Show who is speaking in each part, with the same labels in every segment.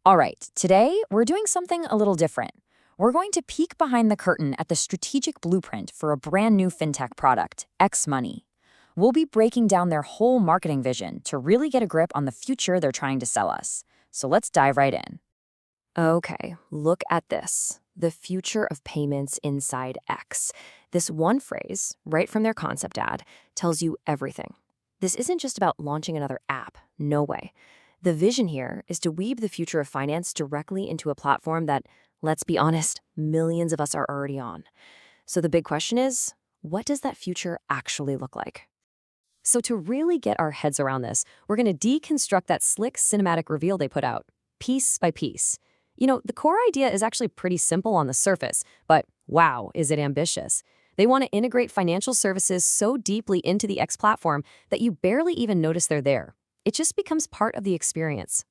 Speaker 1: All right, today we're doing something a little different. We're going to peek behind the curtain at the strategic blueprint for a brand new fintech product, X Money. We'll be breaking down their whole marketing vision to really get a grip on the future they're trying to sell us. So let's dive right in. Okay, look at this. The future of payments inside X. This one phrase, right from their concept ad, tells you everything. This isn't just about launching another app. No way. The vision here is to weave the future of finance directly into a platform that, let's be honest, millions of us are already on. So the big question is, what does that future actually look like? So to really get our heads around this, we're going to deconstruct that slick cinematic reveal they put out, piece by piece. The core idea is actually pretty simple on the surface, but wow, is it ambitious. They want to integrate financial services so deeply into the X platform that you barely even notice they're there. It just becomes part of the experience.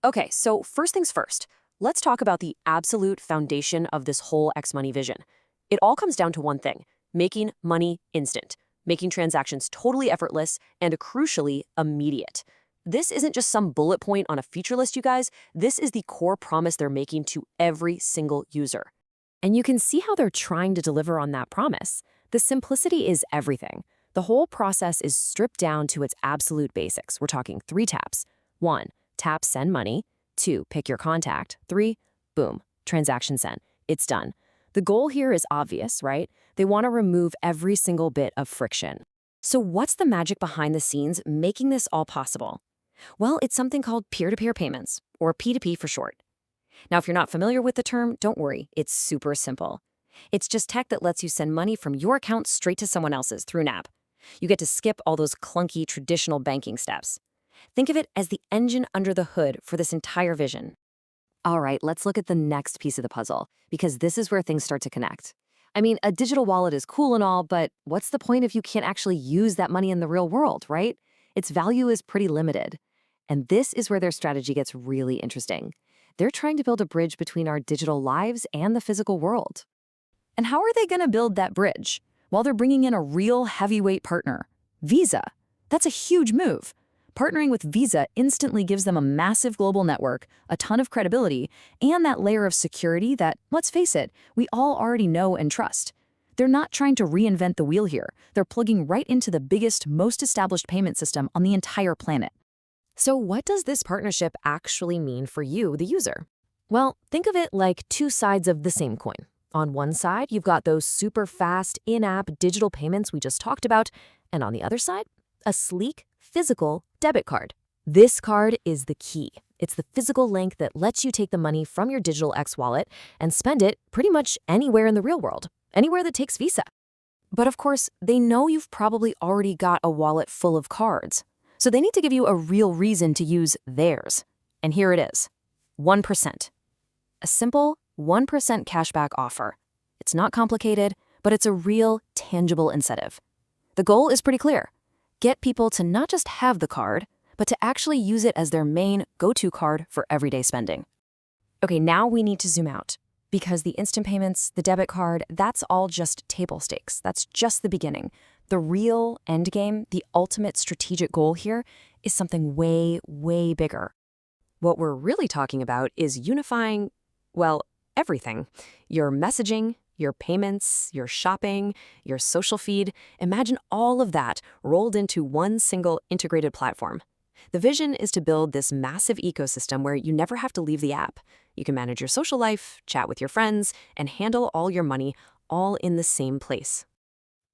Speaker 1: Okay, so first things first, let's talk about the absolute foundation of this whole X Money vision. It all comes down to one thing, making money instant, making transactions totally effortless and crucially immediate. This isn't just some bullet point on a feature list, you guys. This is the core promise they're making to every single user. And you can see how they're trying to deliver on that promise. The simplicity is everything. The whole process is stripped down to its absolute basics. We're talking 3 taps. 1, tap send money. 2, pick your contact. 3, boom, transaction sent. It's done. The goal here is obvious, right? They want to remove every single bit of friction. So what's the magic behind the scenes making this all possible? Well, it's something called peer-to-peer payments, or P2P for short. Now, if you're not familiar with the term, don't worry, it's super simple. It's just tech that lets you send money from your account straight to someone else's through an app. You get to skip all those clunky traditional banking steps. Think of it as the engine under the hood for this entire vision. All right, let's look at the next piece of the puzzle, because this is where things start to connect. I mean, a digital wallet is cool and all, but what's the point if you can't actually use that money in the real world, right? Its value is pretty limited. And this is where their strategy gets really interesting. They're trying to build a bridge between our digital lives and the physical world. And how are they going to build that bridge? Well, they're bringing in a real heavyweight partner, Visa. That's a huge move. Partnering with Visa instantly gives them a massive global network, a ton of credibility, and that layer of security that, let's face it, we all already know and trust. They're not trying to reinvent the wheel here. They're plugging right into the biggest, most established payment system on the entire planet. So what does this partnership actually mean for you, the user? Well, think of it like 2 sides of the same coin. On one side, you've got those super fast in-app digital payments we just talked about, and on the other side, a sleek, physical debit card. This card is the key. It's the physical link that lets you take the money from your digital X wallet and spend it pretty much anywhere in the real world, anywhere that takes Visa. But of course, they know you've probably already got a wallet full of cards, so they need to give you a real reason to use theirs. And here it is, 1%. A simple 1% cashback offer. It's not complicated, but it's a real, tangible incentive. The goal is pretty clear. Get people to not just have the card, but to actually use it as their main go-to card for everyday spending. Okay, now we need to zoom out, because the instant payments, the debit card, that's all just table stakes. That's just the beginning. The real end game, the ultimate strategic goal here, is something way, way bigger. What we're really talking about is unifying, well, everything. Your messaging, your payments, your shopping, your social feed. Imagine all of that rolled into one single integrated platform. The vision is to build this massive ecosystem where you never have to leave the app. You can manage your social life, chat with your friends, and handle all your money all in the same place.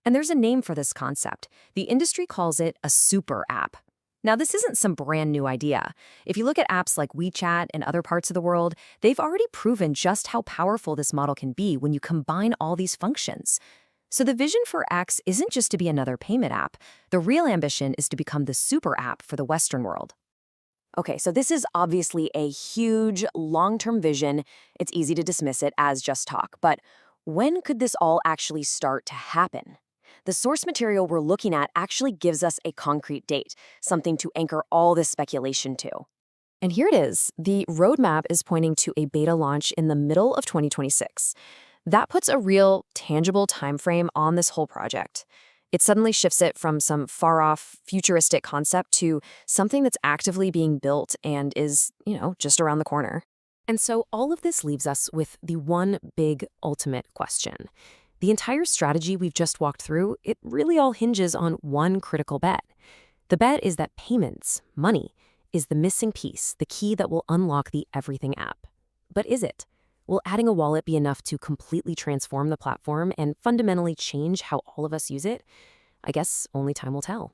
Speaker 1: And there's a name for this concept. The industry calls it a super app. Now, this isn't some brand new idea. If you look at apps like WeChat and other parts of the world, they've already proven just how powerful this model can be when you combine all these functions. So the vision for X isn't just to be another payment app. The real ambition is to become the super app for the Western world. Okay, so this is obviously a huge, long-term vision. It's easy to dismiss it as just talk, but when could this all actually start to happen? The source material we're looking at actually gives us a concrete date, something to anchor all this speculation to. And here it is. The roadmap is pointing to a beta launch in the middle of 2026. That puts a real, tangible time frame on this whole project.
Speaker 2: It suddenly shifts it from some far-off, futuristic concept to something that's actively being built and is, just around the corner. And so all of this leaves us with the one big ultimate question. The entire strategy we've just walked through, it really all hinges on one critical bet. The bet is that payments, money, is the missing piece, the key that will unlock the Everything app. But is it? Will adding a wallet be enough to completely transform the platform and fundamentally change how all of us use it? I guess only time will tell.